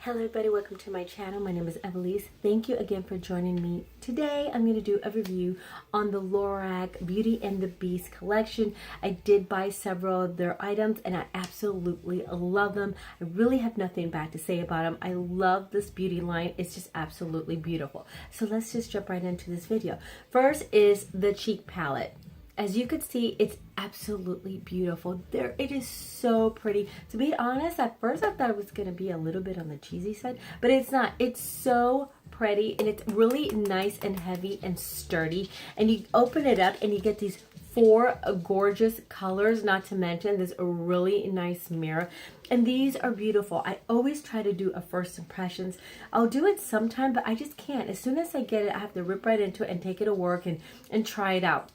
Hello everybody, welcome to my channel. My name is Evelise. Thank you again for joining me. Today I'm going to do a review on the Lorac Beauty and the Beast collection. I did buy several of their items and I absolutely love them. I really have nothing bad to say about them. I love this beauty line. It's just absolutely beautiful. So let's just jump right into this video. First is the cheek palette. As you can see, it's absolutely beautiful. It is so pretty. To be honest, at first I thought it was going to be a little bit on the cheesy side, but it's not. It's so pretty and it's really nice and heavy and sturdy. And you open it up and you get these four gorgeous colors, not to mention this really nice mirror. And these are beautiful. I always try to do a first impressions. I'll do it sometime, but I just can't. As soon as I get it, I have to rip right into it and take it to work and try it out.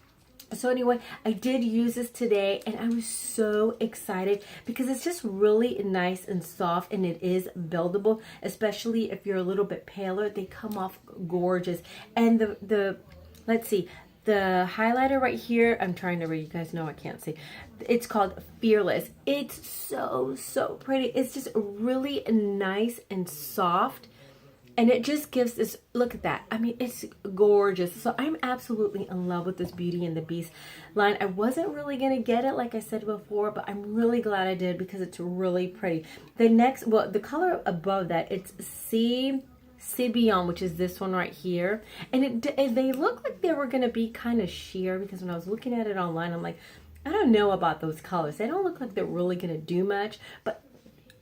So anyway, I did use this today and I was so excited because it's just really nice and soft and it is buildable, especially if you're a little bit paler. They come off gorgeous. And let's see, the highlighter right here, I'm trying to read, you guys know I can't see. It's called Fearless. It's so pretty. It's just really nice and soft. And it just gives this, look at that. I mean, it's gorgeous. So I'm absolutely in love with this Beauty and the Beast line. I wasn't really going to get it, like I said before, but I'm really glad I did because it's really pretty. The next, well, the color above that, it's C Beyond, which is this one right here. And they look like they were going to be kind of sheer because when I was looking at it online, I'm like, I don't know about those colors. They don't look like they're really going to do much, but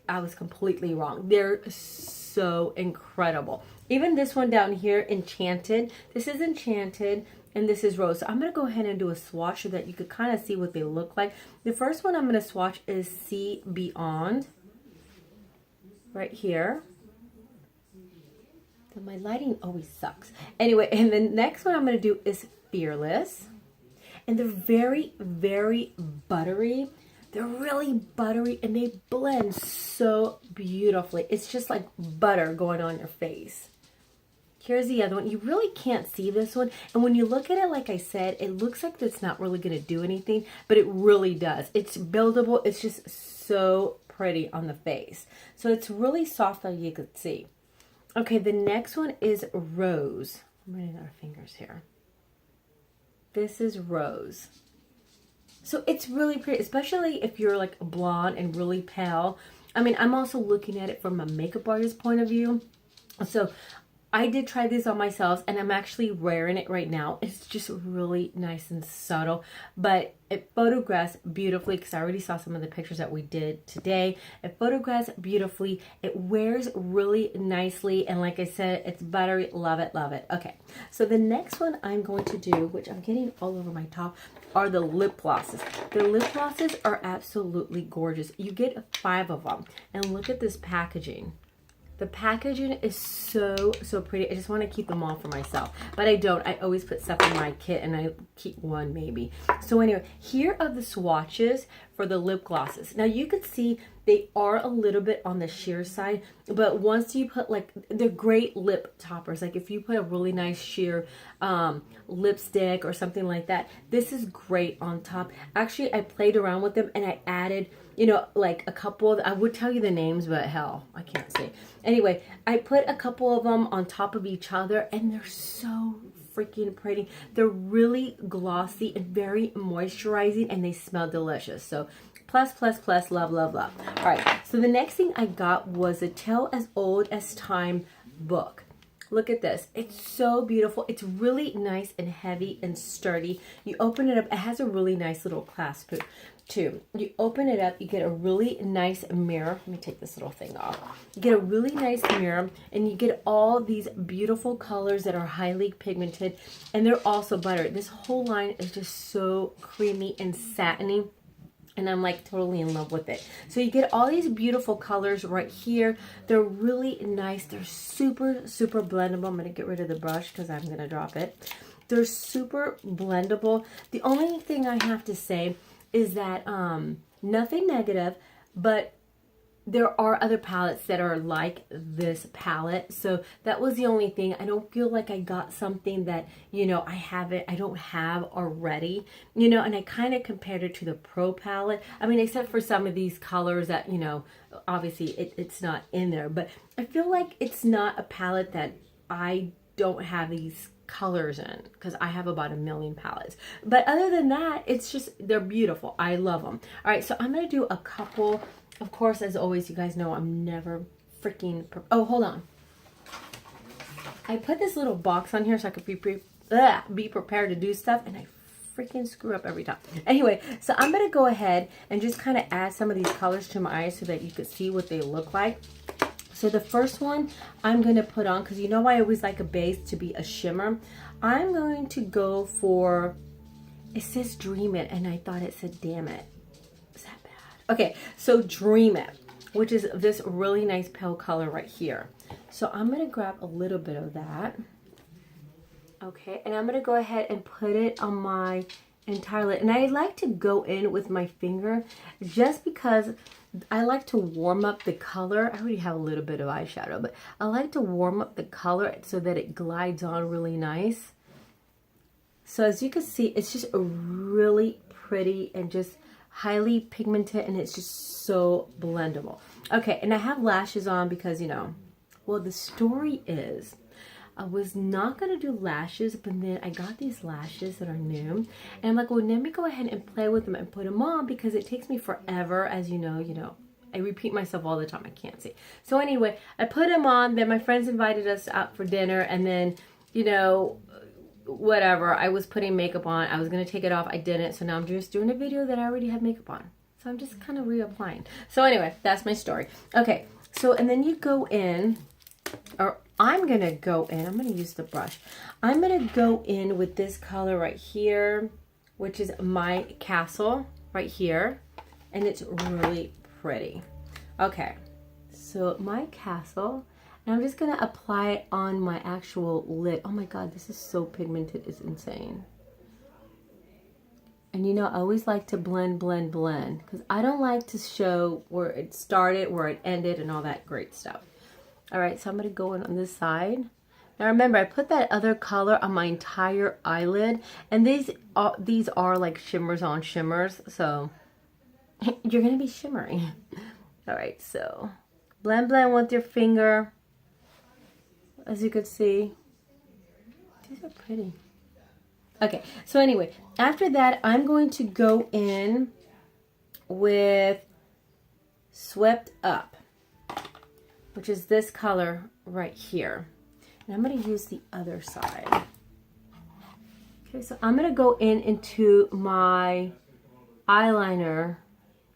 I was completely wrong. They're so incredible. Even this one down here, Enchanted. This is Enchanted and this is Rose. So I'm going to go ahead and do a swatch so that you could kind of see what they look like. The first one I'm going to swatch is See Beyond. Right here. So my lighting always sucks. Anyway, and the next one I'm going to do is Fearless. And they're very, very buttery. They're really buttery and they blend so beautifully. It's just like butter going on your face. Here's the other one. You really can't see this one. And when you look at it, like I said, it looks like it's not really going to do anything, but it really does. It's buildable. It's just so pretty on the face. So it's really soft like you could see. Okay, the next one is Rose. I'm running out of fingers here. This is Rose. So it's really pretty, especially if you're like blonde and really pale. I mean, I'm also looking at it from a makeup artist point of view. So I did try this on myself and I'm actually wearing it right now. It's just really nice and subtle, but it photographs beautifully because I already saw some of the pictures that we did today. It photographs beautifully. It wears really nicely. And like I said, it's buttery. Love it, love it. Okay, so the next one I'm going to do, which I'm getting all over my top, are the lip glosses. The lip glosses are absolutely gorgeous. You get 5 of them. And look at this packaging. The packaging is so pretty. I just want to keep them all for myself, but I don't. I always put stuff in my kit and I keep one maybe. So anyway, here are the swatches for the lip glosses. Now you can see they are a little bit on the sheer side, but once you put like, they're great lip toppers. Like if you put a really nice sheer lipstick or something like that, this is great on top. Actually, I played around with them and I added, you know, like a couple of, I would tell you the names, but hell, I can't say. Anyway, I put a couple of them on top of each other and they're so freaking pretty. They're really glossy and very moisturizing and they smell delicious. So plus, love, love, love. All right, so the next thing I got was a Tale as Old as Time book. Look at this. It's so beautiful. It's really nice and heavy and sturdy. You open it up. It has a really nice little clasp too. You open it up. You get a really nice mirror. Let me take this little thing off. You get a really nice mirror and you get all these beautiful colors that are highly pigmented and they're also buttered. This whole line is just so creamy and satiny. And I'm like totally in love with it. So you get all these beautiful colors right here. They're really nice. They're super blendable. I'm going to get rid of the brush because I'm going to drop it. They're super blendable. The only thing I have to say is that nothing negative, but there are other palettes that are like this palette. So that was the only thing. I don't feel like I got something that, you know, I don't have already, you know, and I kind of compared it to the Pro palette. I mean, except for some of these colors that, you know, obviously it's not in there, but I feel like it's not a palette that I don't have these colors in, because I have about 1 million palettes. But other than that, it's just, they're beautiful. I love them. All right, so I'm going to do a couple. Of course, as always, you guys know I'm never freaking... Oh, hold on. I put this little box on here so I could be prepared to do stuff, and I freaking screw up every time. Anyway, so I'm going to go ahead and just kind of add some of these colors to my eyes so that you could see what they look like. So the first one I'm going to put on, because you know I always like a base to be a shimmer. I'm going to go for... It says Dream It, and I thought it said Damn It. Is that bad? Okay, so Dream It, which is this really nice pale color right here. So I'm going to grab a little bit of that. Okay, and I'm going to go ahead and put it on my entire lid. And I like to go in with my finger just because I like to warm up the color. I already have a little bit of eyeshadow, but I like to warm up the color so that it glides on really nice. So as you can see, it's just a really pretty and just highly pigmented, and it's just so blendable. Okay, and I have lashes on because, you know, well, the story is I was not going to do lashes, but then I got these lashes that are new. And I'm like, well, let me go ahead and play with them and put them on because it takes me forever. As you know, I repeat myself all the time. I can't see. So anyway, I put them on. Then my friends invited us out for dinner. And then, you know, whatever. I was putting makeup on. I was going to take it off. I didn't. So now I'm just doing a video that I already have makeup on. So I'm just kind of reapplying. So anyway, that's my story. Okay. So, and then you go in, or I'm going to go in, I'm going to use the brush. I'm going to go in with this color right here, which is My Castle right here. And it's really pretty. Okay, so My Castle. And I'm just going to apply it on my actual lid. Oh my God, this is so pigmented. It's insane. And you know, I always like to blend, blend, blend. Because I don't like to show where it started, where it ended, and all that great stuff. All right, so I'm going to go in on this side. Now remember, I put that other color on my entire eyelid. And these are like shimmers on shimmers. So you're going to be shimmering. All right, so blend, blend with your finger. As you can see, these are pretty. Okay, so anyway, after that, I'm going to go in with Swept Up, which is this color right here. And I'm going to use the other side. Okay, so I'm going to go into my eyeliner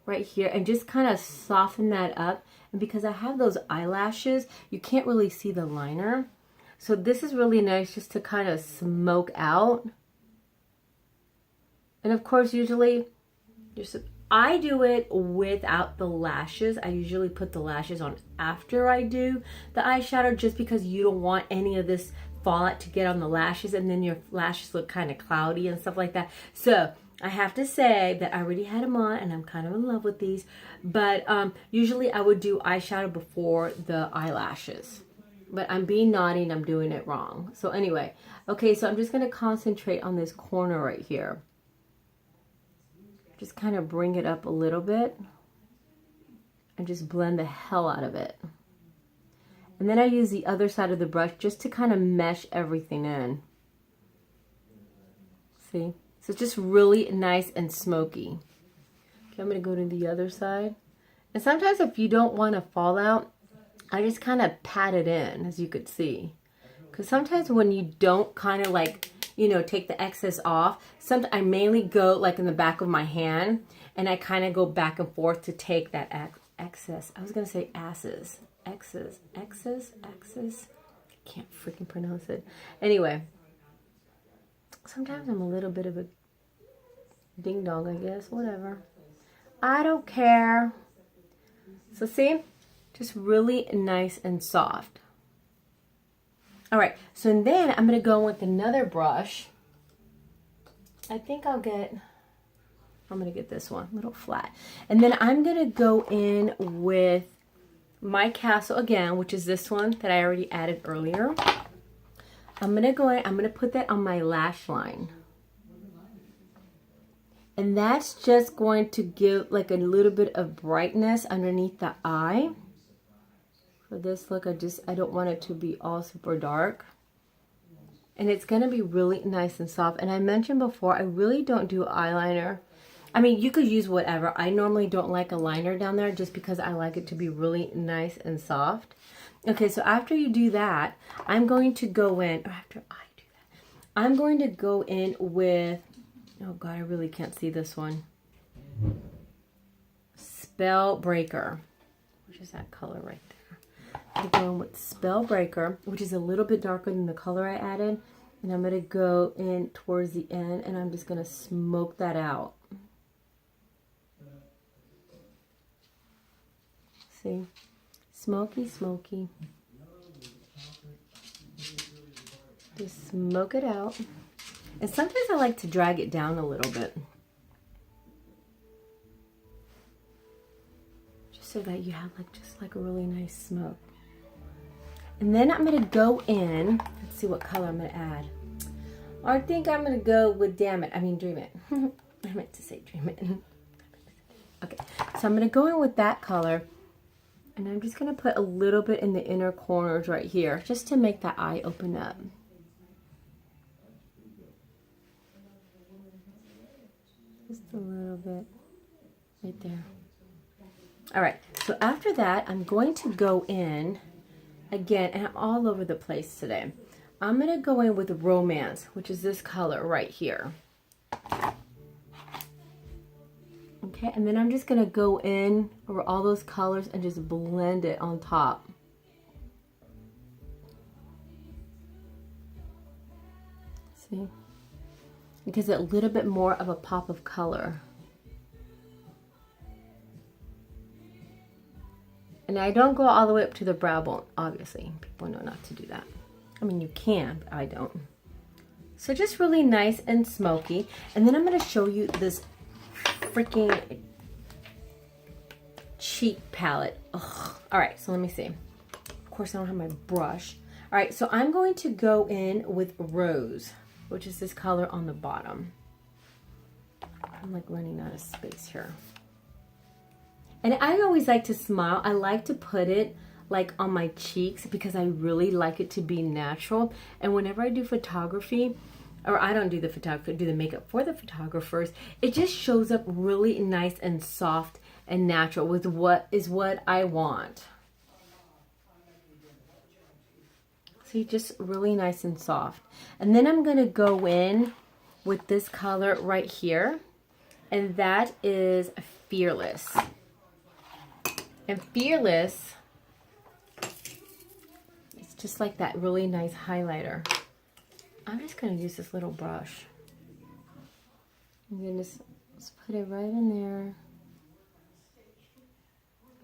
right here and just kind of soften that up. And because I have those eyelashes, you can't really see the liner. So this is really nice just to kind of smoke out. And of course, usually, I do it without the lashes. I usually put the lashes on after I do the eyeshadow, just because you don't want any of this fallout to get on the lashes, and then your lashes look kind of cloudy and stuff like that. So I have to say that I already had them on, and I'm kind of in love with these. But usually I would do eyeshadow before the eyelashes. But I'm being naughty and I'm doing it wrong. So anyway, okay, so I'm just going to concentrate on this corner right here. Just kind of bring it up a little bit and just blend the hell out of it. And then I use the other side of the brush just to kind of mesh everything in. See? So it's just really nice and smoky. Okay, I'm going to go to the other side. And sometimes if you don't want to fall out, I just kind of pat it in, as you could see. Because sometimes when you don't kind of like, you know, take the excess off, sometimes I mainly go like in the back of my hand, and I kind of go back and forth to take that excess. I was going to say asses. Excess. I can't freaking pronounce it. Anyway, sometimes I'm a little bit of a ding dong, I guess. Whatever. I don't care. So see? Just really nice and soft. All right, so then I'm going to go with another brush. I'm going to get this one, a little flat. And then I'm going to go in with my Castle again, which is this one that I already added earlier. I'm gonna put that on my lash line. And that's just going to give like a little bit of brightness underneath the eye. For this look, I don't want it to be all super dark. And it's gonna be really nice and soft. And I mentioned before, I really don't do eyeliner. I mean, you could use whatever. I normally don't like a liner down there just because I like it to be really nice and soft. Okay, so after you do that, I'm going to go in, or after I do that, I'm going to go in with, oh God, I really can't see this one. Spell Breaker, which is that color right there. I'm going with Spell Breaker, which is a little bit darker than the color I added. And I'm going to go in towards the end and I'm just going to smoke that out. See? Smoky, smoky. Just smoke it out. And sometimes I like to drag it down a little bit. Just so that you have like just like a really nice smoke. And then I'm going to go in, let's see what color I'm going to add. I think I'm going to go with Dream It. I meant to say Dream It. Okay, so I'm going to go in with that color. And I'm just going to put a little bit in the inner corners right here, just to make that eye open up. Just a little bit right there. All right, so after that, I'm going to go in again, and I'm all over the place today. I'm going to go in with Romance, which is this color right here. Okay, and then I'm just going to go in over all those colors and just blend it on top. See? It gives it a little bit more of a pop of color. And I don't go all the way up to the brow bone, obviously. People know not to do that. I mean, you can, but I don't. So just really nice and smoky. And then I'm going to show you this freaking cheek palette. Ugh. All right, so let me see. Of course, I don't have my brush. All right, so I'm going to go in with Rose, which is this color on the bottom. I'm like running out of space here. And I always like to smile. I like to put it like on my cheeks because I really like it to be natural. And whenever I do photography, or I don't do the photography, I do the makeup for the photographers, it just shows up really nice and soft and natural with what I want. See, just really nice and soft. And then I'm gonna go in with this color right here, and that is Fearless. And Fearless, it's just like that really nice highlighter. I'm just going to use this little brush. I'm going to just put it right in there.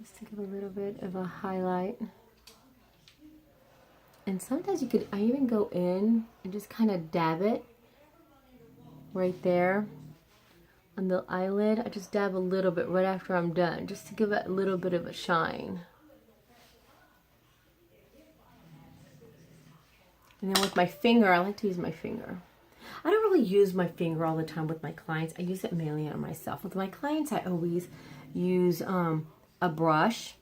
Just to give a little bit of a highlight. And sometimes I even go in and just kind of dab it right there on the eyelid. I just dab a little bit right after I'm done, just to give it a little bit of a shine. And then with my finger, I like to use my finger. I don't really use my finger all the time with my clients. I use it mainly on myself. With my clients, I always use a brush,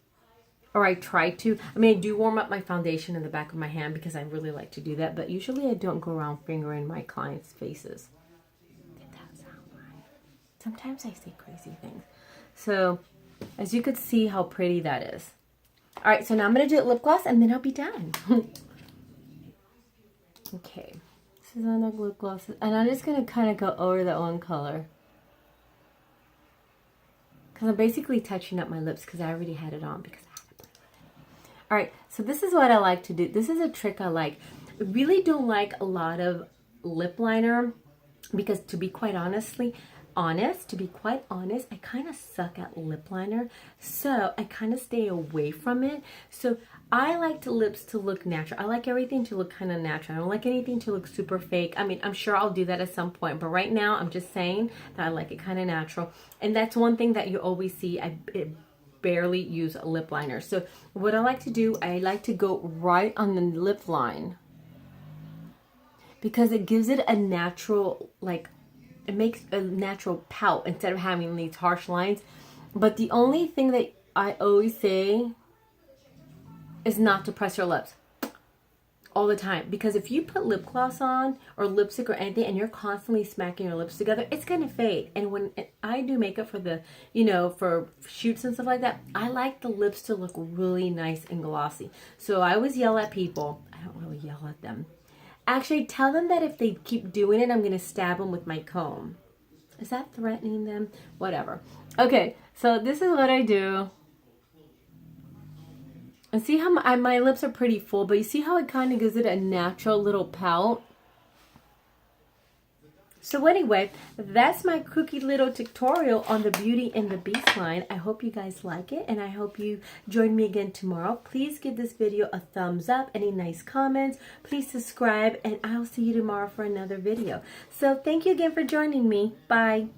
or I try to. I mean, I do warm up my foundation in the back of my hand because I really like to do that, but usually I don't go around fingering my clients' faces. Did that sound right? Sometimes I say crazy things. So, as you could see how pretty that is. All right, so now I'm going to do lip gloss and then I'll be done. Okay, this is on the lip gloss, and I'm just going to kind of go over that one color. Because I'm basically touching up my lips because I already had it on because I had to play with it. Alright, so this is what I like to do. This is a trick I like. I really don't like a lot of lip liner because to be quite honest, I kind of suck at lip liner. So I kind of stay away from it. So I like lips to look natural. I like everything to look kind of natural. I don't like anything to look super fake. I mean, I'm sure I'll do that at some point, but right now I'm just saying that I like it kind of natural. And that's one thing that you always see. It barely use a lip liner. So what I like to do, I like to go right on the lip line because it gives it a natural, like, it makes a natural pout instead of having these harsh lines. But the only thing that I always say is not to press your lips all the time, because if you put lip gloss on or lipstick or anything and you're constantly smacking your lips together, it's gonna fade. And when I do makeup for the, you know, for shoots and stuff like that, I like the lips to look really nice and glossy. So I always yell at people. I don't really yell at them. Actually, tell them that if they keep doing it, I'm gonna stab them with my comb. Is that threatening them? Whatever. Okay, so this is what I do. And see how my lips are pretty full, but you see how it kind of gives it a natural little pout? So anyway, that's my cookie little tutorial on the Beauty and the Beast line. I hope you guys like it, and I hope you join me again tomorrow. Please give this video a thumbs up, any nice comments. Please subscribe, and I'll see you tomorrow for another video. So thank you again for joining me. Bye.